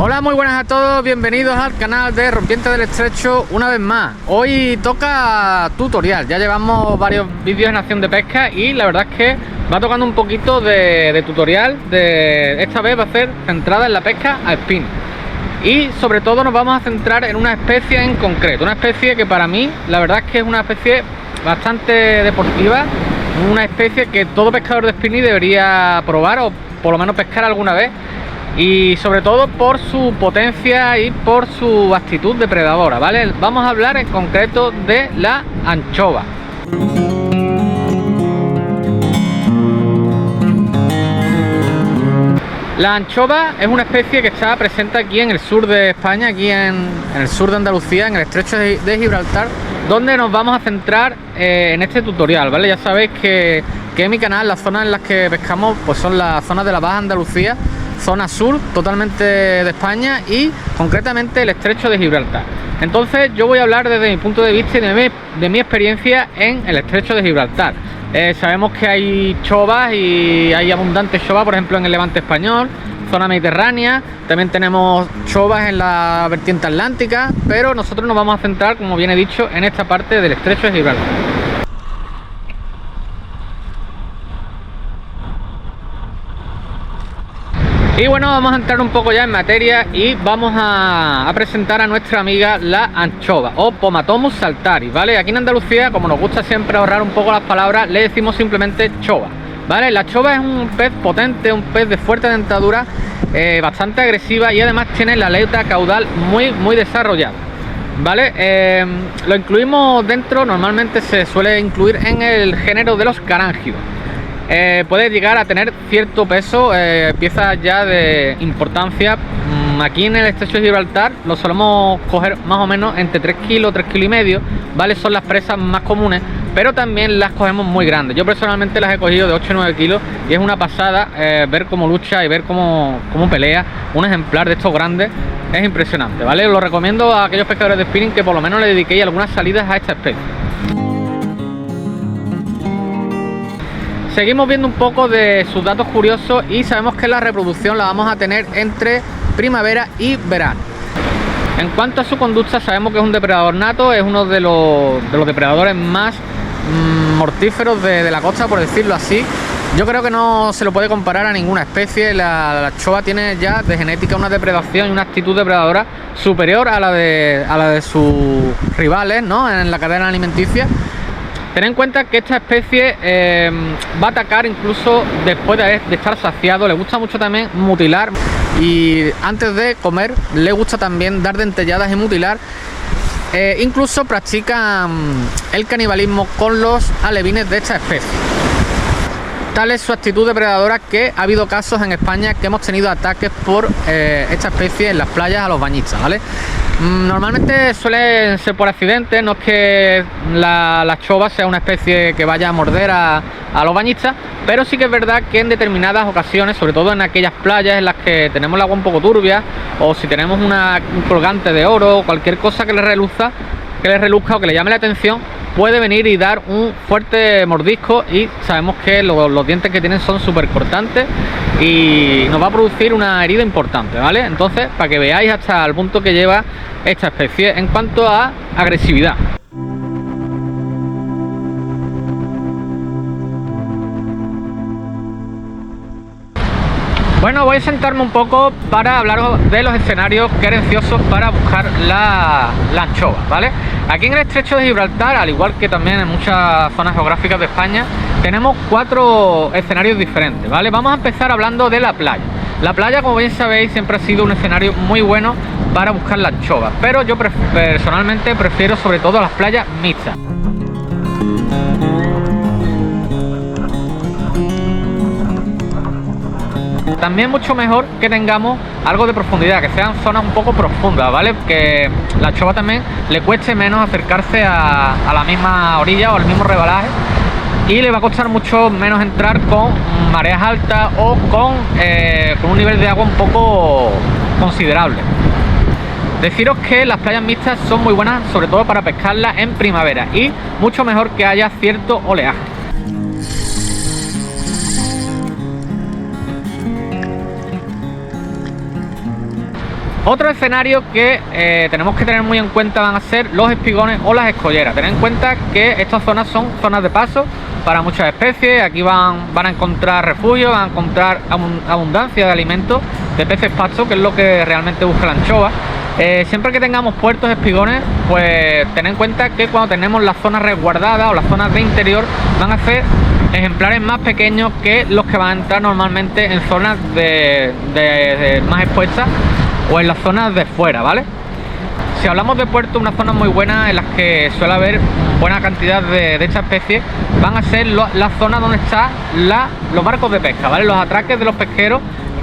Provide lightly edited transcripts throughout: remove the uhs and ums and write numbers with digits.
Hola, muy buenas a todos, bienvenidos al canal de Rompiente del Estrecho una vez más. Hoy toca tutorial, ya llevamos varios vídeos en acción de pesca y la verdad es que va tocando un poquito de tutorial. Esta vez va a ser centrada en la pesca a spinning y sobre todo nos vamos a centrar en una especie en concreto, una especie que para mí la verdad es que es una especie bastante deportiva, una especie que todo pescador de spinning debería probar o por lo menos pescar alguna vez. Y sobre todo por su potencia y por su actitud depredadora, ¿vale? Vamos a hablar en concreto de la anchova. La anchova es una especie que está presente aquí en el sur de España, aquí en el sur de Andalucía, en el estrecho de Gibraltar, donde nos vamos a centrar en este tutorial, ¿vale? Ya sabéis que en mi canal las zonas en las que pescamos pues son las zonas de la Baja Andalucía, zona sur totalmente de España y concretamente el estrecho de Gibraltar. Entonces yo voy a hablar desde mi punto de vista y de mi experiencia en el estrecho de Gibraltar. Sabemos que hay chovas y hay abundantes chovas, por ejemplo en el Levante español, zona mediterránea, también tenemos chovas en la vertiente atlántica, pero nosotros nos vamos a centrar, como bien he dicho, en esta parte del estrecho de Gibraltar. Y bueno, vamos a entrar un poco ya en materia y vamos a presentar a nuestra amiga la anchova o Pomatomus saltaris, ¿vale? Aquí en Andalucía, como nos gusta siempre ahorrar un poco las palabras, le decimos simplemente chova, ¿vale? La chova es un pez potente, un pez de fuerte dentadura, bastante agresiva y además tiene la aleta caudal muy desarrollada, ¿vale? Lo incluimos dentro, normalmente se suele incluir en el género de los carángidos. Puede llegar a tener cierto peso, piezas ya de importancia. Aquí en el estrecho de Gibraltar lo solemos coger más o menos entre 3 kilos, 3 kilos y medio, ¿vale? Son las presas más comunes, pero también las cogemos muy grandes. Yo personalmente las he cogido de 8 o 9 kilos y es una pasada ver cómo lucha y ver cómo pelea un ejemplar de estos grandes. Es impresionante, ¿vale? Lo recomiendo a aquellos pescadores de spinning que por lo menos le dediquéis algunas salidas a esta especie. Seguimos viendo un poco de sus datos curiosos y sabemos que la reproducción la vamos a tener entre primavera y verano. En cuanto a su conducta, sabemos que es un depredador nato, es uno de los depredadores más mortíferos de la costa, por decirlo así. Yo creo que no se lo puede comparar a ninguna especie. La chova tiene ya de genética una depredación y una actitud depredadora superior a la de sus rivales, ¿no?, en la cadena alimenticia. Ten en cuenta que esta especie va a atacar incluso después de estar saciado. Le gusta mucho también mutilar y antes de comer le gusta también dar dentelladas y mutilar. Incluso practican el canibalismo con los alevines de esta especie. Tal es su actitud depredadora que ha habido casos en España que hemos tenido ataques por esta especie en las playas a los bañistas, ¿vale? Normalmente suelen ser por accidente, no es que la chova sea una especie que vaya a morder a los bañistas, pero sí que es verdad que en determinadas ocasiones, sobre todo en aquellas playas en las que tenemos el agua un poco turbia, o si tenemos un colgante de oro o cualquier cosa que les reluzca o que le llame la atención, puede venir y dar un fuerte mordisco y sabemos que los dientes que tienen son súper cortantes y nos va a producir una herida importante, ¿vale? Entonces, para que veáis hasta el punto que lleva esta especie en cuanto a agresividad. Bueno, voy a sentarme un poco para hablaros de los escenarios querenciosos para buscar la anchova, ¿vale? Aquí en el estrecho de Gibraltar, al igual que también en muchas zonas geográficas de España, tenemos 4 escenarios diferentes, ¿vale? Vamos a empezar hablando de la playa. La playa, como bien sabéis, siempre ha sido un escenario muy bueno para buscar la anchova, pero yo personalmente prefiero sobre todo las playas mixtas. También mucho mejor que tengamos algo de profundidad, que sean zonas un poco profundas, ¿vale? Que la chova también le cueste menos acercarse a la misma orilla o al mismo rebalaje y le va a costar mucho menos entrar con mareas altas o con un nivel de agua un poco considerable. Deciros que las playas mixtas son muy buenas, sobre todo para pescarlas en primavera y mucho mejor que haya cierto oleaje. Otro escenario que tenemos que tener muy en cuenta van a ser los espigones o las escolleras. Tened en cuenta que estas zonas son zonas de paso para muchas especies. Aquí van a encontrar refugio, van a encontrar abundancia de alimentos, de peces pasto, que es lo que realmente busca la anchoa. Siempre que tengamos puertos espigones, pues tened en cuenta que cuando tenemos las zonas resguardadas o las zonas de interior, van a ser ejemplares más pequeños que los que van a entrar normalmente en zonas de más expuestas o en las zonas de fuera, ¿vale? Si hablamos de puertos, una zona muy buena en las que suele haber buena cantidad de esta especie van a ser las zonas donde están los barcos de pesca, ¿vale? Los atraques de los pesqueros,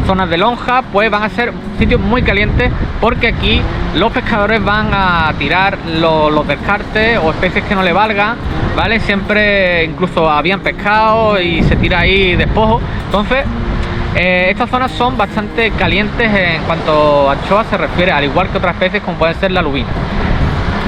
zonas de lonja, pues van a ser sitios muy calientes, porque aquí los pescadores van a tirar los descartes o especies que no le valgan, ¿vale? Siempre incluso habían pescado y se tira ahí despojo. Entonces estas zonas son bastante calientes en cuanto a anchoas se refiere, al igual que otras especies como pueden ser la lubina.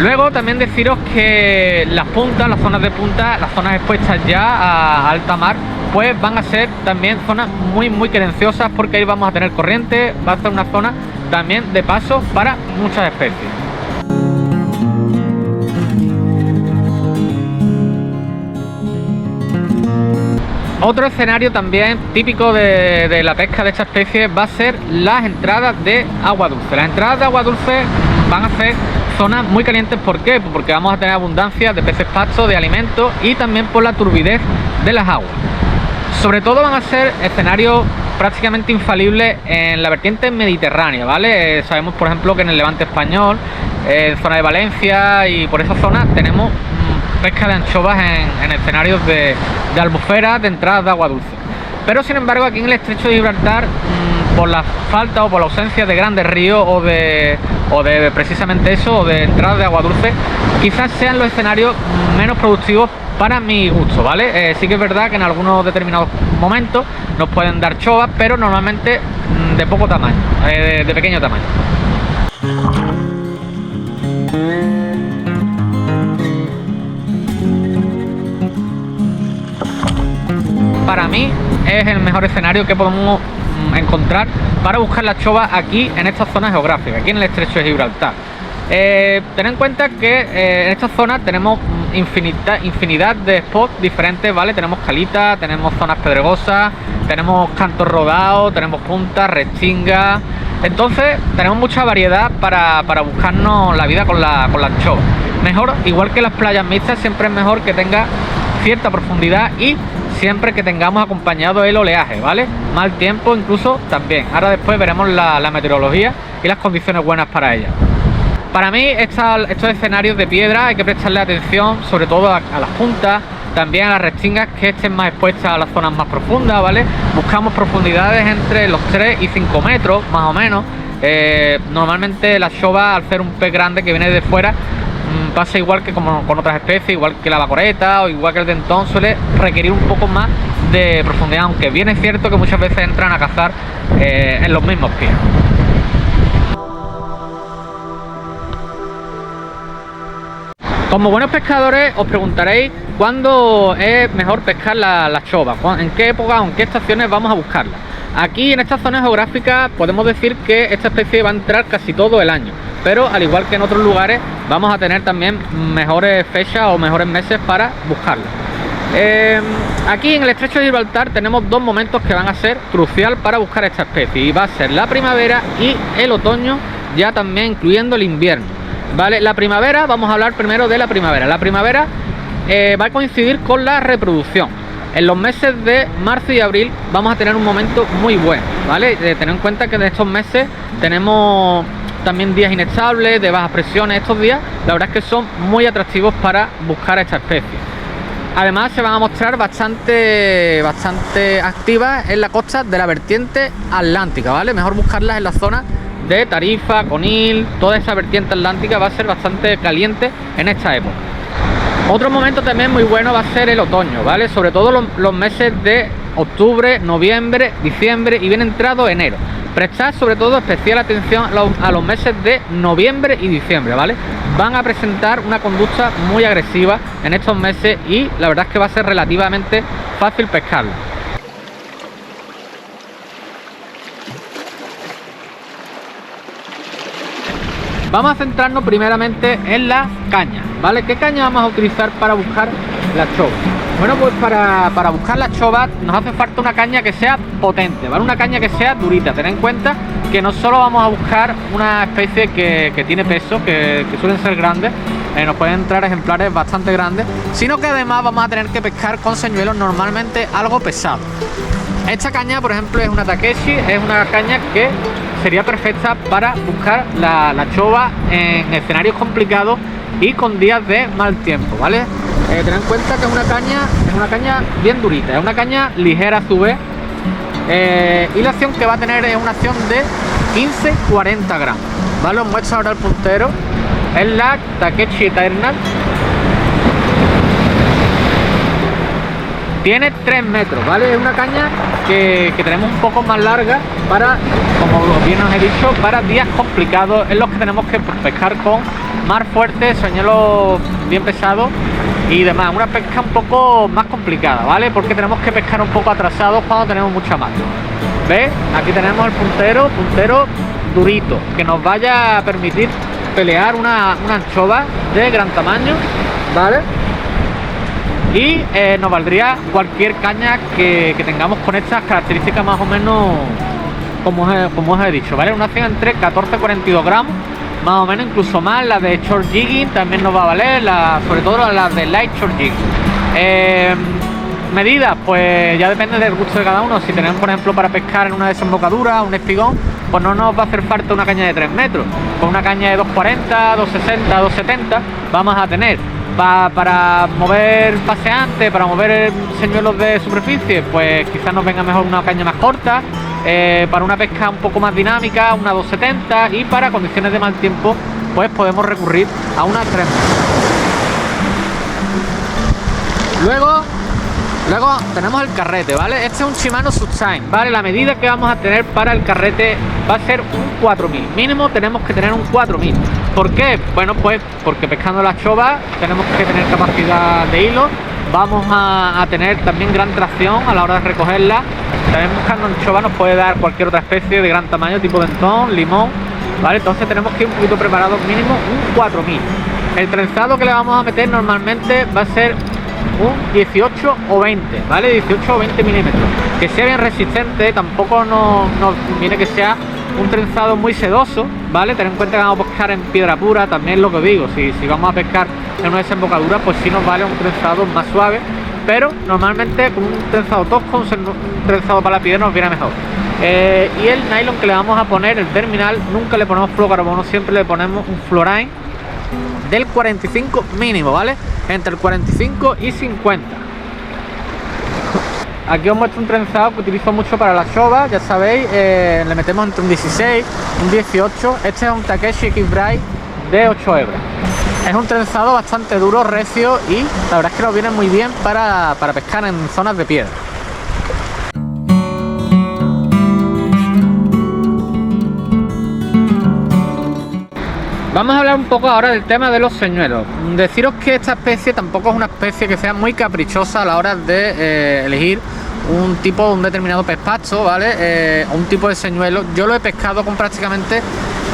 Luego también deciros que las puntas, las zonas de punta, las zonas expuestas ya a alta mar, pues van a ser también zonas muy querenciosas, porque ahí vamos a tener corriente, va a ser una zona también de paso para muchas especies. Otro escenario también típico de la pesca de esta especie va a ser las entradas de agua dulce. Las entradas de agua dulce van a ser zonas muy calientes. ¿Por qué? Pues porque vamos a tener abundancia de peces pasto, de alimentos, y también por la turbidez de las aguas. Sobre todo van a ser escenarios prácticamente infalibles en la vertiente mediterránea, ¿vale? Sabemos, por ejemplo, que en el Levante español, en zona de Valencia y por esa zona, tenemos pesca de anchoas en escenarios de albufera, de entradas de agua dulce. Pero sin embargo, aquí en el estrecho de Gibraltar, por la falta o por la ausencia de grandes ríos o de precisamente eso, o de entradas de agua dulce, quizás sean los escenarios menos productivos para mi gusto, ¿vale? Sí que es verdad que en algunos determinados momentos nos pueden dar chovas, pero normalmente de poco tamaño, de pequeño tamaño. Para mí es el mejor escenario que podemos encontrar para buscar la chova aquí en esta zona geográfica, aquí en el estrecho de Gibraltar. Ten en cuenta que en esta zona tenemos infinidad de spots diferentes, ¿vale? Tenemos calitas, tenemos zonas pedregosas, tenemos cantos rodados, tenemos puntas, restingas. Entonces tenemos mucha variedad para buscarnos la vida con la anchova. Mejor, igual que las playas mixtas, siempre es mejor que tenga cierta profundidad y siempre que tengamos acompañado el oleaje, ¿vale? Mal tiempo incluso también. Ahora después veremos la meteorología y las condiciones buenas para ella. Para mí estos escenarios de piedra hay que prestarle atención sobre todo a las puntas, también a las restingas que estén más expuestas a las zonas más profundas, ¿vale? Buscamos profundidades entre los 3 y 5 metros más o menos. Normalmente la xova, al ser un pez grande que viene de fuera, pasa igual que como con otras especies, igual que la bacoreta o igual que el dentón, suele requerir un poco más de profundidad, aunque bien es cierto que muchas veces entran a cazar en los mismos pies. Como buenos pescadores os preguntaréis cuándo es mejor pescar la xova, en qué época o en qué estaciones vamos a buscarla. Aquí en esta zona geográfica podemos decir que esta especie va a entrar casi todo el año, pero al igual que en otros lugares vamos a tener también mejores fechas o mejores meses para buscarla. Aquí en el estrecho de Gibraltar tenemos dos momentos que van a ser crucial para buscar esta especie, y va a ser la primavera y el otoño, ya también incluyendo el invierno, ¿vale? La primavera, vamos a hablar primero de la primavera. La primavera va a coincidir con la reproducción. En los meses de marzo y abril vamos a tener un momento muy bueno, ¿vale? Tener en cuenta que en estos meses tenemos también días inestables, de bajas presiones. Estos días la verdad es que son muy atractivos para buscar a esta especie. Además se van a mostrar bastante activas en la costa de la vertiente atlántica, ¿vale? Mejor buscarlas en la zona de Tarifa, Conil, toda esa vertiente atlántica va a ser bastante caliente en esta época. Otro momento también muy bueno va a ser el otoño, ¿vale? Sobre todo los meses de octubre, noviembre, diciembre y bien entrado enero. Prestad sobre todo especial atención a los meses de noviembre y diciembre, ¿vale? Van a presentar una conducta muy agresiva en estos meses y la verdad es que va a ser relativamente fácil pescarlo. Vamos a centrarnos primeramente en las cañas, ¿vale? ¿Qué caña vamos a utilizar para buscar la chova? Bueno, pues para buscar la chova nos hace falta una caña que sea potente, ¿vale? Una caña que sea durita. Ten en cuenta que no solo vamos a buscar una especie que tiene peso, que suelen ser grandes, nos pueden entrar ejemplares bastante grandes, sino que además vamos a tener que pescar con señuelos normalmente algo pesados. Esta caña, por ejemplo, es una Takeshi, es una caña que sería perfecta para buscar la chova en escenarios complicados y con días de mal tiempo, ¿vale? Ten en cuenta que es una caña bien durita, es una caña ligera a su vez, y la acción que va a tener es una acción de 15-40 gramos, ¿vale? Os muestro ahora el puntero. Es la Takeshi Eternal. Tiene 3 metros, ¿vale? Es una caña que tenemos un poco más larga para, como bien os he dicho, para días complicados en los que tenemos que pescar con mar fuerte, señuelos bien pesados y demás. Una pesca un poco más complicada, ¿vale? Porque tenemos que pescar un poco atrasados cuando tenemos mucha mar. ¿Ves? Aquí tenemos el puntero durito, que nos vaya a permitir pelear una anchova de gran tamaño, ¿vale? Y nos valdría cualquier caña que tengamos con estas características más o menos como os he dicho, ¿vale? Una acción entre 14-42 gramos, más o menos, incluso más. La de short jigging también nos va a valer, sobre todo la de light short jigging. Medidas, pues ya depende del gusto de cada uno. Si tenemos, por ejemplo, para pescar en una desembocadura, un espigón, pues no nos va a hacer falta una caña de 3 metros. Con una caña de 240, 260, 270 vamos a tener. Para mover paseantes, para mover señuelos de superficie, pues quizás nos venga mejor una caña más corta. Para una pesca un poco más dinámica, una 270, y para condiciones de mal tiempo, pues podemos recurrir a una 3 metros. Luego tenemos el carrete, ¿vale? Este es un Shimano Subshine, ¿vale? La medida que vamos a tener para el carrete va a ser un 4000. Mínimo tenemos que tener un 4000. ¿Por qué? Bueno, pues porque pescando la chova tenemos que tener capacidad de hilo. Vamos a tener también gran tracción a la hora de recogerla. También buscando anchova nos puede dar cualquier otra especie de gran tamaño, tipo dentón, limón, ¿vale? Entonces tenemos que ir un poquito preparados, mínimo un 4000. El trenzado que le vamos a meter normalmente va a ser un 18 o 20, ¿vale? 18 o 20 milímetros, que sea bien resistente. Tampoco nos viene que sea un trenzado muy sedoso, ¿vale? Ten en cuenta que vamos a pescar en piedra pura, también lo que digo, si vamos a pescar en una desembocadura, pues sí nos vale un trenzado más suave, pero normalmente con un trenzado tosco, un trenzado para la piedra nos viene mejor. Y el nylon que le vamos a poner, el terminal, nunca le ponemos fluorocarbono, siempre le ponemos un fluorine del 45 mínimo, ¿vale? Entre el 45 y 50. Aquí os muestro un trenzado que utilizo mucho para la chova, ya sabéis, le metemos entre un 16, un 18. Este es un Takeshi X-Brite de 8 hebras. Es un trenzado bastante duro, recio, y la verdad es que nos viene muy bien para pescar en zonas de piedra. Vamos a hablar un poco ahora del tema de los señuelos. Deciros que esta especie tampoco es una especie que sea muy caprichosa a la hora de elegir un determinado pez pasto, ¿vale? Un tipo de señuelo. Yo lo he pescado con prácticamente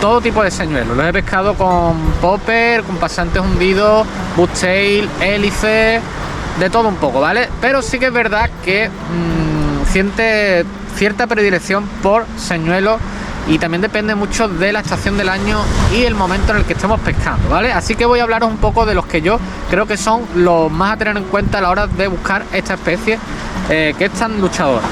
todo tipo de señuelos. Lo he pescado con popper, con pasantes hundidos, bucktail, hélice, de todo un poco, ¿vale? Pero sí que es verdad que siente cierta predilección por señuelos, y también depende mucho de la estación del año y el momento en el que estemos pescando, ¿vale? Así que voy a hablaros un poco de los que yo creo que son los más a tener en cuenta a la hora de buscar esta especie que es tan luchadora.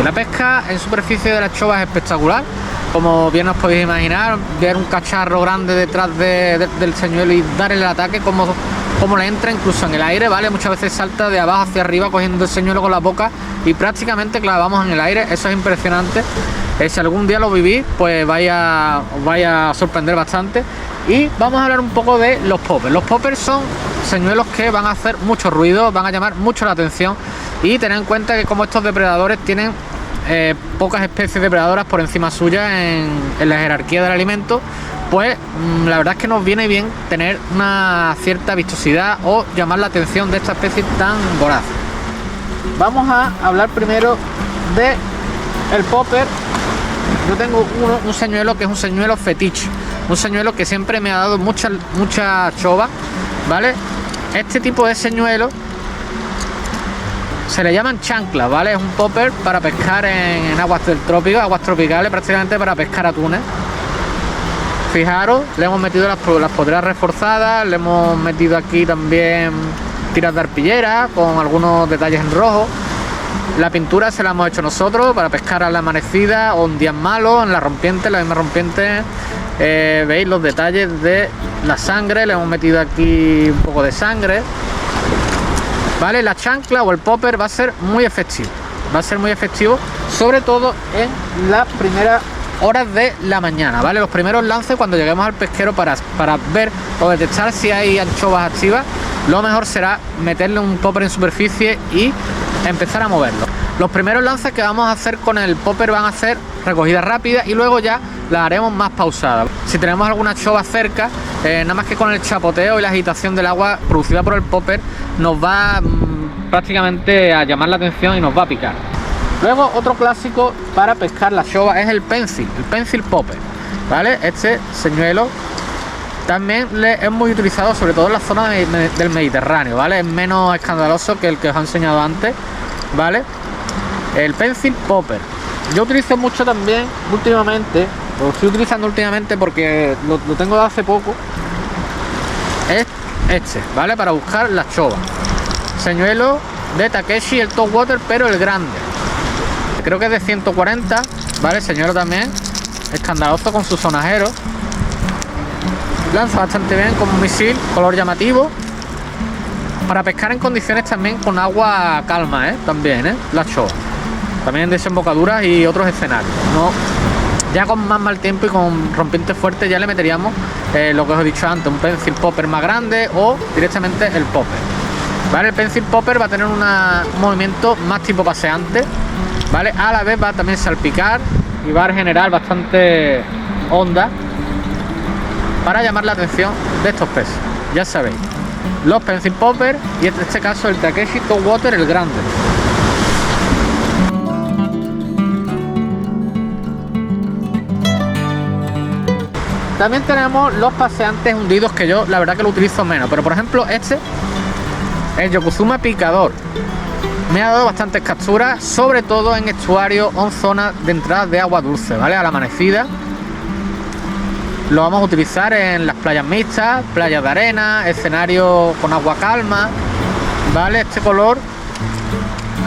La pesca en superficie de la chova es espectacular. Como bien os podéis imaginar, ver un cacharro grande detrás del señuelo y darle el ataque como le entra incluso en el aire, ¿vale? Muchas veces salta de abajo hacia arriba cogiendo el señuelo con la boca y prácticamente clavamos en el aire. Eso es impresionante. Si algún día lo vivís, pues os vaya a sorprender bastante. Y vamos a hablar un poco de los poppers. Los poppers son señuelos que van a hacer mucho ruido, van a llamar mucho la atención, y tened en cuenta que como estos depredadores tienen pocas especies depredadoras por encima suya en la jerarquía del alimento, pues la verdad es que nos viene bien tener una cierta vistosidad o llamar la atención de esta especie tan voraz. Vamos a hablar primero de el popper, yo tengo un señuelo que es un señuelo fetiche, un señuelo que siempre me ha dado mucha chova, ¿vale? Este tipo de señuelo se le llaman chanclas, ¿vale? Es un popper para pescar en aguas del trópico, aguas tropicales, prácticamente para pescar atunes. Fijaros, le hemos metido las poteras reforzadas, le hemos metido aquí también tiras de arpillera con algunos detalles en rojo. La pintura se la hemos hecho nosotros para pescar a la amanecida o en días malos, en la rompiente, la misma rompiente. Veis los detalles de la sangre, le hemos metido aquí un poco de sangre. Vale, la chancla o el popper va a ser muy efectivo. Va a ser muy efectivo, sobre todo en las primeras horas de la mañana, ¿vale? Los primeros lances cuando lleguemos al pesquero para ver o detectar si hay anchovas activas, lo mejor será meterle un popper en superficie y empezar a moverlo. Los primeros lances que vamos a hacer con el popper van a ser recogidas rápidas y luego ya las haremos más pausadas. Si tenemos alguna anchova cerca, nada más que con el chapoteo y la agitación del agua producida por el popper nos va prácticamente a llamar la atención y nos va a picar. Luego otro clásico para pescar la anchova es el pencil popper, ¿vale? Este señuelo también es muy utilizado sobre todo en la zona del Mediterráneo, ¿vale? Es menos escandaloso que el que os he enseñado antes, ¿vale? El pencil popper yo utilizo mucho también últimamente, lo estoy utilizando últimamente porque lo tengo de hace poco, es este, ¿vale? Para buscar la anchova. Señuelo de Takeshi, el Topwater, pero el grande. Creo que es de 140, ¿vale? El señuelo también escandaloso con su sonajero. Lanza bastante bien como un misil, color llamativo. Para pescar en condiciones también con agua calma, también, la anchova. También en desembocaduras y otros escenarios. No, ya con más mal tiempo y con rompientes fuertes ya le meteríamos lo que os he dicho antes, un pencil popper más grande o directamente el popper. ¿Vale? El pencil popper va a tener un movimiento más tipo paseante, ¿vale? A la vez va a también salpicar y va a generar bastante onda para llamar la atención de estos peces. Ya sabéis, los pencil popper y en este caso el Takeshi Topwater, el grande. También tenemos los paseantes hundidos, que yo la verdad que lo utilizo menos, pero por ejemplo este, el Yokozuna picador, me ha dado bastantes capturas, sobre todo en estuarios o en zonas de entrada de agua dulce, ¿vale? A la amanecida lo vamos a utilizar en las playas mixtas, playas de arena, escenarios con agua calma, ¿vale? Este color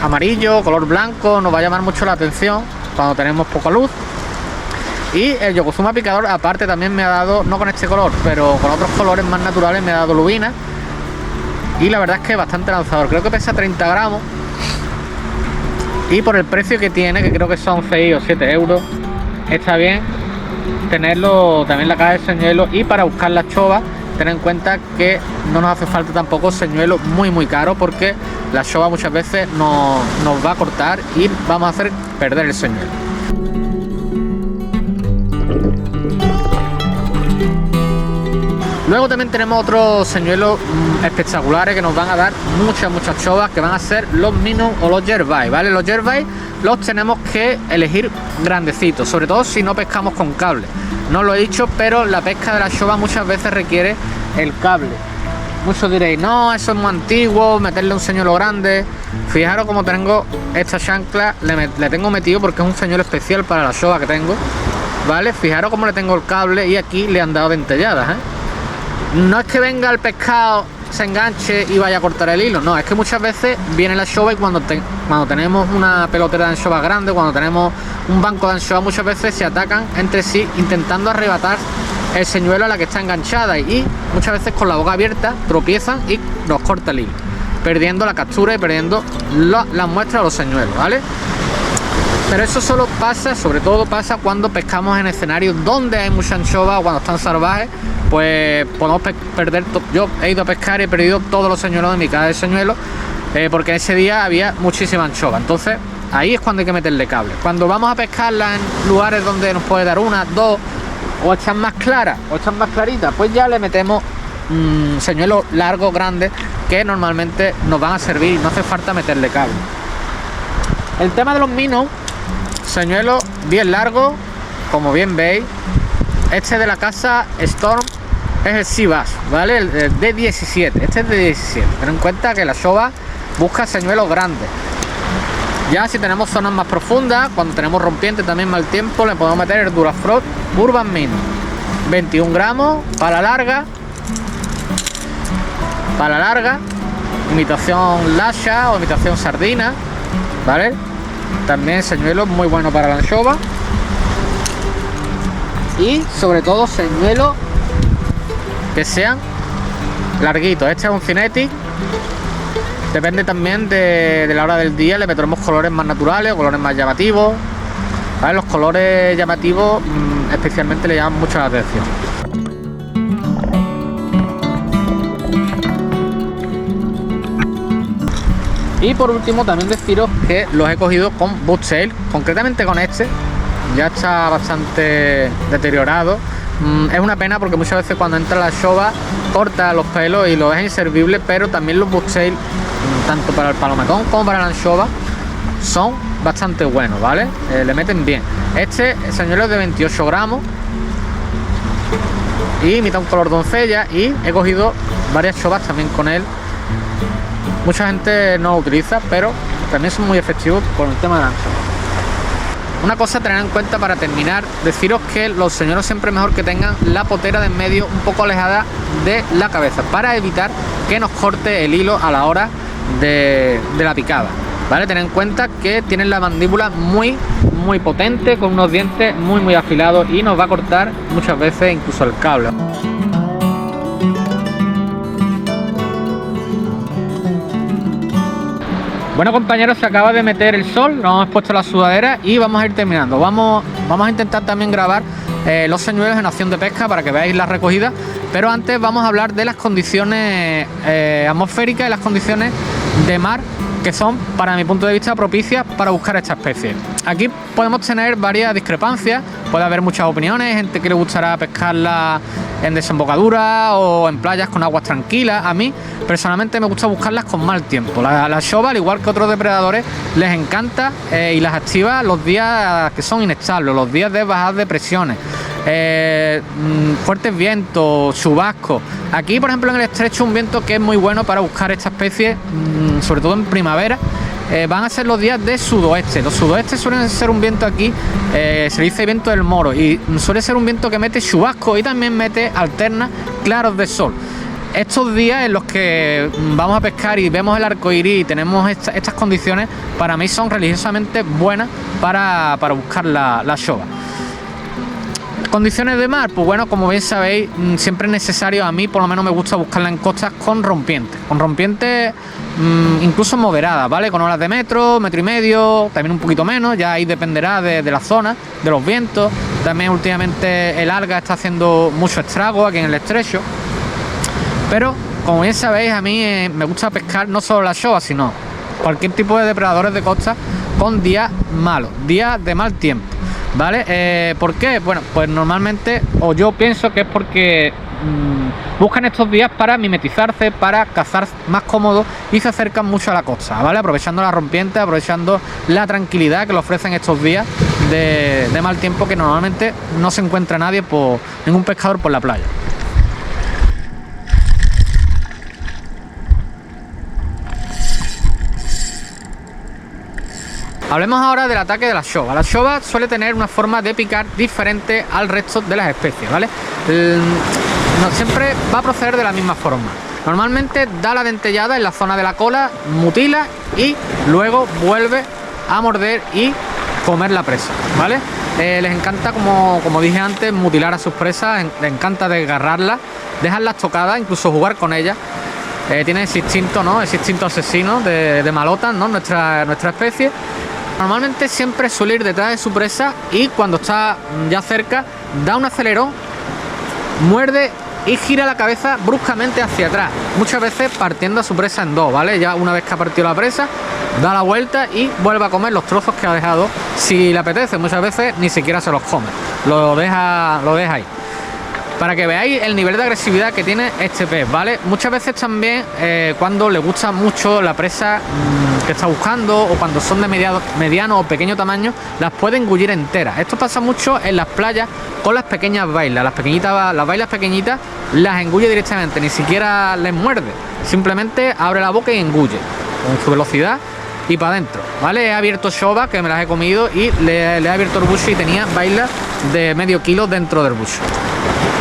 amarillo, color blanco, nos va a llamar mucho la atención cuando tenemos poca luz. Y el Yokozuna picador aparte también me ha dado, no con este color, pero con otros colores más naturales, me ha dado lubina. Y la verdad es que es bastante lanzador, creo que pesa 30 gramos. Y por el precio que tiene, que creo que son 6 o 7 euros, está bien tenerlo también la caja de señuelo. Y para buscar las chovas, tener en cuenta que no nos hace falta tampoco señuelo muy caro, porque la chova muchas veces nos va a cortar y vamos a hacer perder el señuelo. Luego también tenemos otros señuelos espectaculares que nos van a dar muchas chovas, que van a ser los minnow o los jervai, ¿vale? Los jervai los tenemos que elegir grandecitos, sobre todo si no pescamos con cable. No lo he dicho, pero la pesca de la chova muchas veces requiere el cable. Muchos diréis, no, eso es muy antiguo, meterle un señuelo grande. Fijaros cómo tengo esta chancla, le tengo metido porque es un señuelo especial para la chova que tengo, ¿vale? Fijaros cómo le tengo el cable y aquí le han dado dentelladas, No es que venga el pescado, se enganche y vaya a cortar el hilo, no, es que muchas veces viene la anchova y cuando tenemos una pelotera de anchova grande, cuando tenemos un banco de anchova, muchas veces se atacan entre sí intentando arrebatar el señuelo a la que está enganchada y muchas veces con la boca abierta tropiezan y nos corta el hilo, perdiendo la captura y perdiendo las muestras de los señuelos, ¿vale? Pero eso solo pasa, sobre todo pasa cuando pescamos en escenarios donde hay mucha anchova o cuando están salvajes, pues podemos perder. Yo he ido a pescar y he perdido todos los señuelos de mi caja de señuelos, porque ese día había muchísima anchova. Entonces ahí es cuando hay que meterle cable. Cuando vamos a pescarla en lugares donde nos puede dar una, dos, o están más claras o están más claritas, pues ya le metemos señuelos largos, grandes, que normalmente nos van a servir y no hace falta meterle cable. El tema de los minnow señuelo bien largo, como bien veis. Este de la casa Storm es el Sea Bass, ¿vale? El de 17, este es de 17. Ten en cuenta que la Showa busca señuelos grandes. Ya si tenemos zonas más profundas, cuando tenemos rompiente también mal tiempo, le podemos meter el Durafrost Urban Mini. 21 gramos, para larga, imitación lasha o imitación sardina, ¿vale? También señuelos muy bueno para la anchova. Y sobre todo señuelos que sean larguitos. Este es un Cinetic. Depende también de la hora del día, le metemos colores más naturales o colores más llamativos, ¿vale? Los colores llamativos especialmente le llaman mucho la atención. Y por último también deciros que los he cogido con Bootsail, concretamente con este. Ya está bastante deteriorado. Es una pena porque muchas veces cuando entra la Showa corta los pelos y lo deja inservible, pero también los Bootsail, tanto para el palometón como para la anchova, son bastante buenos, ¿vale? Le meten bien. Este señuelo es de 28 gramos y imita un color doncella, y he cogido varias chovas también con él. Mucha gente no lo utiliza, pero también son muy efectivos por el tema de la anchova. Una cosa a tener en cuenta para terminar, deciros que los señuelos siempre es mejor que tengan la potera de en medio un poco alejada de la cabeza, para evitar que nos corte el hilo a la hora de la picada, ¿vale? Tened en cuenta que tienen la mandíbula muy potente, con unos dientes muy afilados, y nos va a cortar muchas veces incluso el cable. Bueno, compañeros, se acaba de meter el sol, nos hemos puesto la sudadera y vamos a ir terminando. Vamos a intentar también grabar los señuelos en acción de pesca para que veáis la recogida, pero antes vamos a hablar de las condiciones atmosféricas y las condiciones de mar, que son, para mi punto de vista, propicias para buscar esta especie. Aquí podemos tener varias discrepancias, puede haber muchas opiniones, gente que le gustará pescarla en desembocadura o en playas con aguas tranquilas. A mí personalmente me gusta buscarlas con mal tiempo. La Showa, al igual que otros depredadores, les encanta y las activa los días que son inestables, los días de bajadas de presiones, fuertes vientos, chubascos. Aquí, por ejemplo, en el estrecho, un viento que es muy bueno para buscar esta especie, sobre todo en primavera, van a ser los días de sudoeste. Los sudoestes suelen ser un viento aquí, se dice viento del Moro, y suele ser un viento que mete chubasco y también alterna claros de sol. Estos días en los que vamos a pescar y vemos el arco iris y tenemos estas condiciones, para mí son religiosamente buenas para buscar la Showa. Condiciones de mar, pues bueno, como bien sabéis, siempre es necesario, a mí por lo menos me gusta buscarla en costas con rompientes incluso moderadas, ¿vale? Con olas de metro y medio, también un poquito menos, ya ahí dependerá de la zona, de los vientos. También últimamente el alga está haciendo mucho estrago aquí en el estrecho, pero como bien sabéis, a mí me gusta pescar no solo la Showa, sino cualquier tipo de depredadores de costa con días malos, días de mal tiempo, ¿vale? ¿Por qué? Bueno, pues normalmente, o yo pienso que es porque buscan estos días para mimetizarse, para cazar más cómodo, y se acercan mucho a la costa, ¿vale? Aprovechando la rompiente, aprovechando la tranquilidad que le ofrecen estos días de mal tiempo, que normalmente no se encuentra ningún pescador por la playa. Hablemos ahora del ataque de la Showa. La Showa suele tener una forma de picar diferente al resto de las especies, ¿vale? No siempre va a proceder de la misma forma. Normalmente da la dentellada en la zona de la cola, mutila y luego vuelve a morder y comer la presa, ¿vale? Les encanta, como dije antes, mutilar a sus presas, les encanta desgarrarlas, dejarlas tocadas, incluso jugar con ellas. Tiene ese instinto, ¿no? Ese instinto asesino de malotas, ¿no? Nuestra especie. Normalmente siempre suele ir detrás de su presa y cuando está ya cerca da un acelerón, muerde y gira la cabeza bruscamente hacia atrás, muchas veces partiendo a su presa en dos, ¿vale? Ya una vez que ha partido la presa, da la vuelta y vuelve a comer los trozos que ha dejado. Si le apetece, muchas veces ni siquiera se los come, lo deja ahí. para que veáis el nivel de agresividad que tiene este pez, ¿vale? Muchas veces también cuando le gusta mucho la presa que está buscando, o cuando son de mediano o pequeño tamaño, las puede engullir enteras. Esto pasa mucho en las playas con las pequeñas bailas. Las bailas pequeñitas las engulle directamente, ni siquiera les muerde, simplemente abre la boca y engulle con su velocidad y para adentro, ¿vale? He abierto Shoba, que me las he comido, y le he abierto el bucho y tenía bailas de medio kilo dentro del bucho.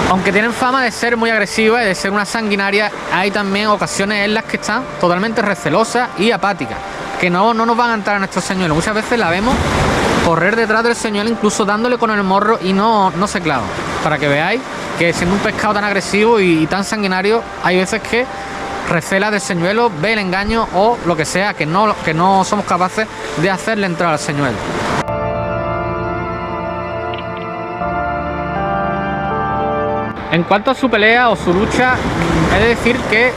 Aunque tienen fama de ser muy agresivas y de ser una sanguinaria, hay también ocasiones en las que están totalmente recelosas y apáticas, que no nos van a entrar a nuestros señuelos. Muchas veces la vemos correr detrás del señuelo, incluso dándole con el morro, y no se clavan. Para que veáis que siendo un pescado tan agresivo y tan sanguinario, hay veces que recela del señuelo, ve el engaño o lo que sea, que no somos capaces de hacerle entrar al señuelo. En cuanto a su pelea o su lucha, he de decir que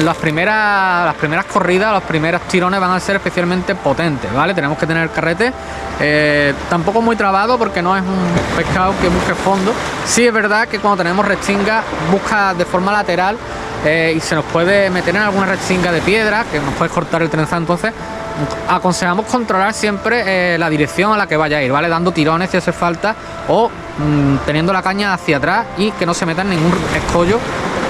las primeras corridas, los primeros tirones van a ser especialmente potentes, ¿vale? Tenemos que tener el carrete tampoco muy trabado, porque no es un pescado que busque fondo. Sí es verdad que cuando tenemos restinga busca de forma lateral y se nos puede meter en alguna restinga de piedra que nos puede cortar el trenzado. Entonces aconsejamos controlar siempre la dirección a la que vaya a ir, ¿vale? Dando tirones si hace falta, o teniendo la caña hacia atrás y que no se meta en ningún escollo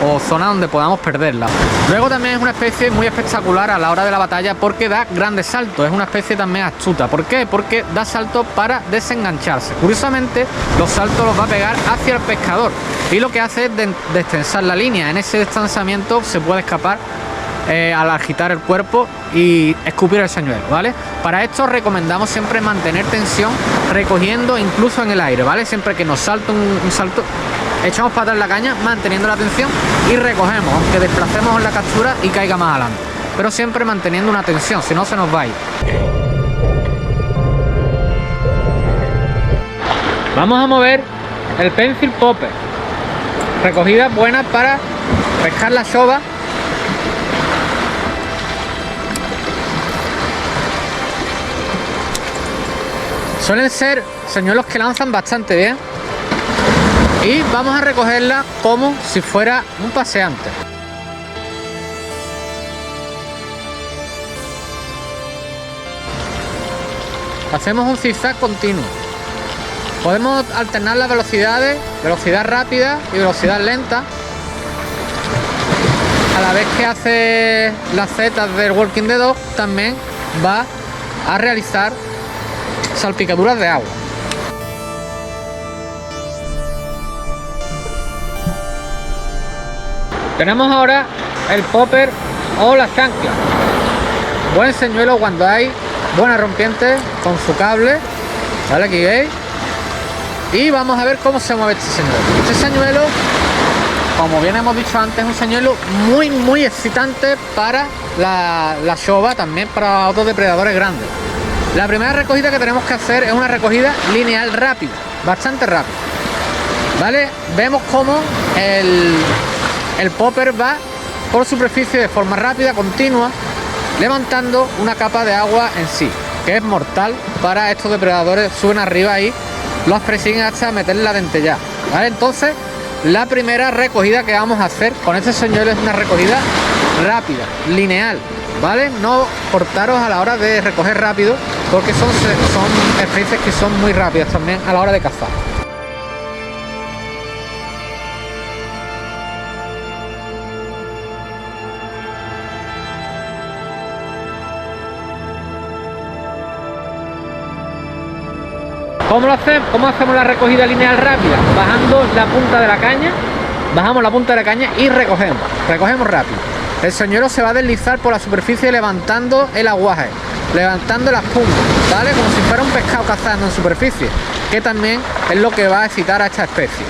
o zona donde podamos perderla. Luego también es una especie muy espectacular a la hora de la batalla, porque da grandes saltos. Es una especie también astuta. ¿Por qué? Porque da saltos para desengancharse. Curiosamente, los saltos los va a pegar hacia el pescador, y lo que hace es destensar la línea. En ese distanciamiento se puede escapar al agitar el cuerpo y escupir el señuelo, ¿vale? Para esto recomendamos siempre mantener tensión, recogiendo incluso en el aire, ¿vale? Siempre que nos salte un salto, echamos para atrás la caña, manteniendo la tensión, y recogemos, aunque desplacemos la captura y caiga más adelante, pero siempre manteniendo una tensión, si no se nos va a ir. Vamos a mover el pencil popper, recogida buena para pescar la Shoba. Suelen ser señuelos que lanzan bastante bien, y vamos a recogerla como si fuera un paseante. Hacemos un zigzag continuo. Podemos alternar las velocidades, velocidad rápida y velocidad lenta, a la vez que hace las setas del Walking the Dog. También va a realizar salpicaduras de agua. Tenemos ahora el popper o la chancla. Buen señuelo cuando hay buena rompiente con su cable, ¿vale? Aquí veis. Y vamos a ver cómo se mueve este señuelo. Este señuelo, como bien hemos dicho antes, es un señuelo muy excitante para la Shoba, también para otros depredadores grandes. La primera recogida que tenemos que hacer es una recogida lineal rápida, bastante rápida, ¿vale? Vemos cómo el popper va por superficie de forma rápida, continua, levantando una capa de agua en sí, que es mortal para estos depredadores. Suben arriba y los persiguen hasta meter la dentellada, ¿vale? Entonces, la primera recogida que vamos a hacer con este señuelo es una recogida rápida, lineal, ¿vale? No cortaros a la hora de recoger rápido, porque son especies que son muy rápidas también a la hora de cazar. ¿Cómo lo hacemos? ¿Cómo hacemos la recogida lineal rápida? Bajando la punta de la caña, bajamos la punta de la caña y recogemos rápido. El señuelo se va a deslizar por la superficie levantando el aguaje, levantando la espuma, ¿vale? Como si fuera un pescado cazando en superficie, que también es lo que va a excitar a esta especie.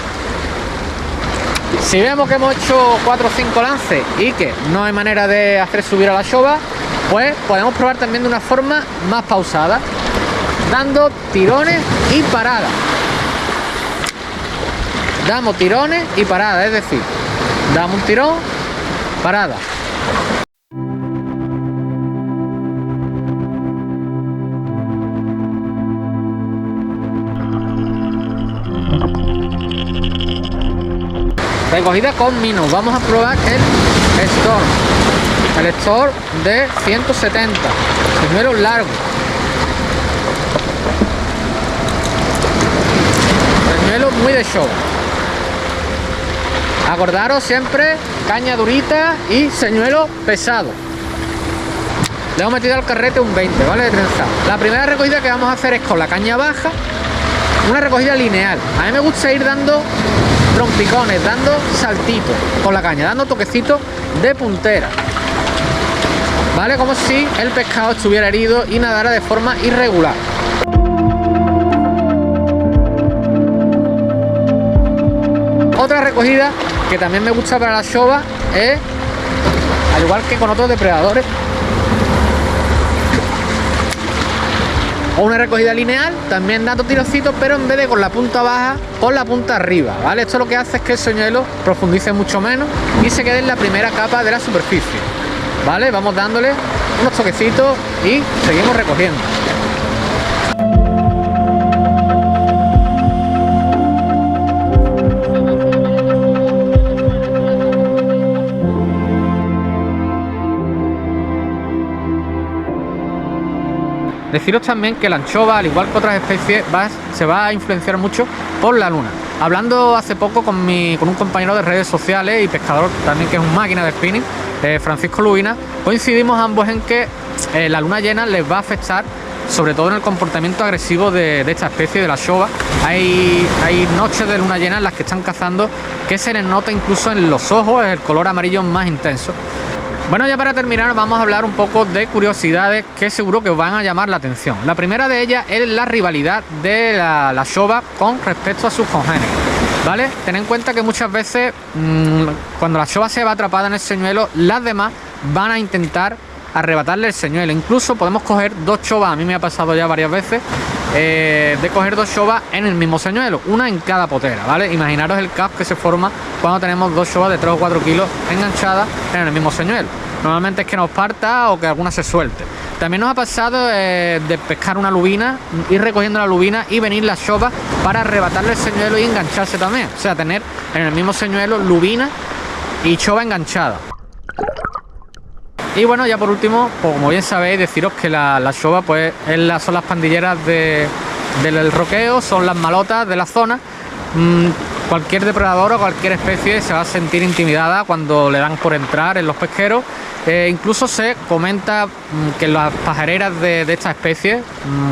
Si vemos que hemos hecho 4 o 5 lances y que no hay manera de hacer subir a la Shoba, pues podemos probar también de una forma más pausada, dando tirones y paradas. Damos tirones y paradas, es decir, damos un tirón, parada. Recogida con Minnow. Vamos a probar el Storm. El Storm de 170. Señuelo largo. Señuelo muy de show. Acordaros siempre, caña durita y señuelo pesado. Le hemos metido al carrete un 20, ¿vale? De trenzado. La primera recogida que vamos a hacer es con la caña baja, una recogida lineal. A mí me gusta ir dando trompicones, dando saltitos con la caña, dando toquecitos de puntera, ¿vale? Como si el pescado estuviera herido y nadara de forma irregular. Otra recogida que también me gusta para la xova es, al igual que con otros depredadores, o una recogida lineal, también dando tirocitos, pero en vez de con la punta baja, con la punta arriba, ¿vale? Esto lo que hace es que el señuelo profundice mucho menos y se quede en la primera capa de la superficie, ¿vale? Vamos dándole unos toquecitos y seguimos recogiendo. Deciros también que la anchova, al igual que otras especies, se va a influenciar mucho por la luna. Hablando hace poco con un compañero de redes sociales y pescador también, que es un máquina de spinning, Francisco Luina, coincidimos ambos en que la luna llena les va a afectar, sobre todo en el comportamiento agresivo de esta especie, de la xova. Hay noches de luna llena en las que están cazando que se les nota incluso en los ojos el color amarillo más intenso. Bueno, ya para terminar vamos a hablar un poco de curiosidades que seguro que os van a llamar la atención. La primera de ellas es la rivalidad de la xova con respecto a sus congéneres, ¿vale? Tened en cuenta que muchas veces cuando la xova se va atrapada en el señuelo, las demás van a intentar arrebatarle el señuelo. Incluso podemos coger dos xovas, a mí me ha pasado ya varias veces, de coger dos xovas en el mismo señuelo, una en cada potera, ¿vale? Imaginaros el caos que se forma cuando tenemos dos xovas de 3 o 4 kilos enganchadas en el mismo señuelo. Normalmente es que nos parta o que alguna se suelte. También nos ha pasado de pescar una lubina, ir recogiendo la lubina y venir la xova para arrebatarle el señuelo y engancharse también. O sea, tener en el mismo señuelo lubina y xova enganchada. Y bueno, ya por último, pues como bien sabéis, deciros que la xova pues son las pandilleras del roqueo, son las malotas de la zona. Cualquier depredador o cualquier especie se va a sentir intimidada cuando le dan por entrar en los pesqueros. Incluso se comenta que las pajareras de esta especie,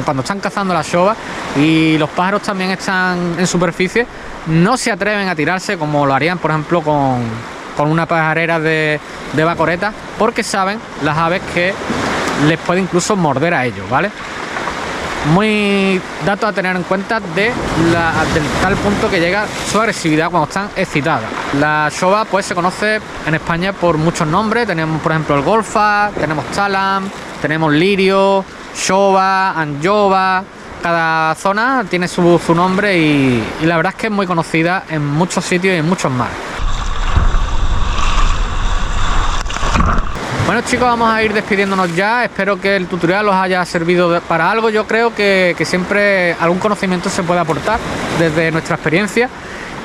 cuando están cazando la xova y los pájaros también están en superficie, no se atreven a tirarse como lo harían, por ejemplo, con una pajarera de bacoreta, porque saben las aves que les puede incluso morder a ellos, ¿vale? Muy dato a tener en cuenta del tal punto que llega su agresividad cuando están excitadas. La xova pues se conoce en España por muchos nombres. Tenemos por ejemplo el golfa, tenemos talam, tenemos lirio, xova, anjova. Cada zona tiene su nombre y la verdad es que es muy conocida en muchos sitios y en muchos mares. Bueno chicos, vamos a ir despidiéndonos ya. Espero que el tutorial os haya servido para algo. Yo creo que siempre algún conocimiento se puede aportar desde nuestra experiencia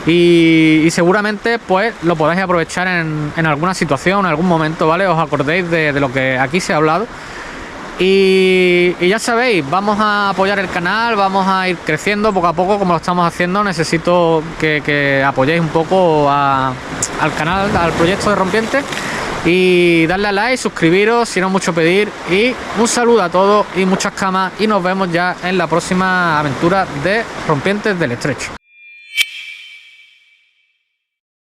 y seguramente pues lo podáis aprovechar en alguna situación, en algún momento, ¿vale? Os acordéis de lo que aquí se ha hablado. Y ya sabéis, vamos a apoyar el canal, vamos a ir creciendo poco a poco como lo estamos haciendo. Necesito que apoyéis un poco al canal, al proyecto de Rompientes. Y darle a like, suscribiros si no es mucho pedir. Y un saludo a todos y muchas camas. Y nos vemos ya en la próxima aventura de Rompientes del Estrecho.